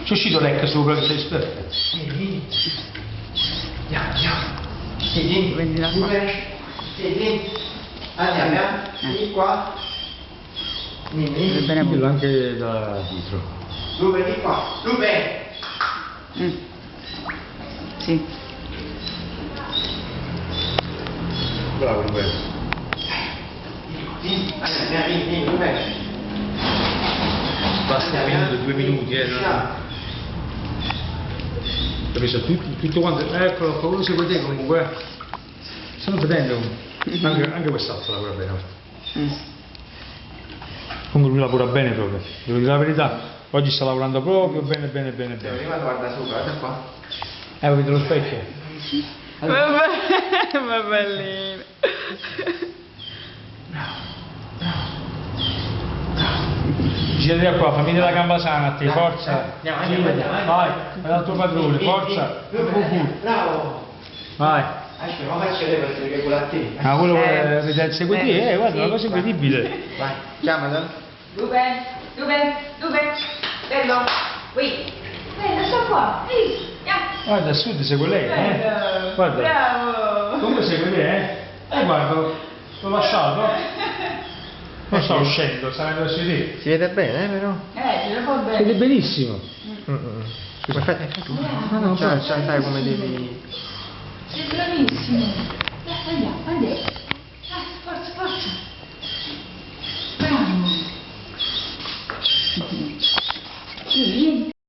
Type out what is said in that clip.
C'è uscito Rec sopra che sei esperto. Vieni là qua. Andiamo, vieni qua. Vieni bene a Dillo anche da dietro. Ruben, vieni qua. Ruben! Sì. Bravo Ruben. Vieni, Ruben. Basta minuto, 2 minuti, Capisci? Tutto quanto. Eccolo, qua, uno segue te comunque. Stanno vedendo. Anche quest'altro lavora bene. Comunque lui lavora bene proprio. Devo dire la verità, oggi sta lavorando proprio bene. Prima guarda sopra, guarda qua. Vedete lo specchio? Ma bellino. Girati da qua, fammi la gamba sana a te, forza. Andiamo. Vai, vai dal tuo padrone, forza. Bravo. Vai. Aspetta, ma faccio le cose che quella a te. Ah, quello che segue te, guarda, una cosa incredibile. Vai, chiamalo. Ruben, bello, qui, bello, sto qua, ehi, Guarda, a sud segue lei, Guarda. bravo, Come segue te, guarda, l'ho lasciato. Non sta uscendo, sta andando verso di te. Si vede bene, però? ce lo fa bene, Vede benissimo. Aspetta, sai come devi... sei bravissimo, andiamo,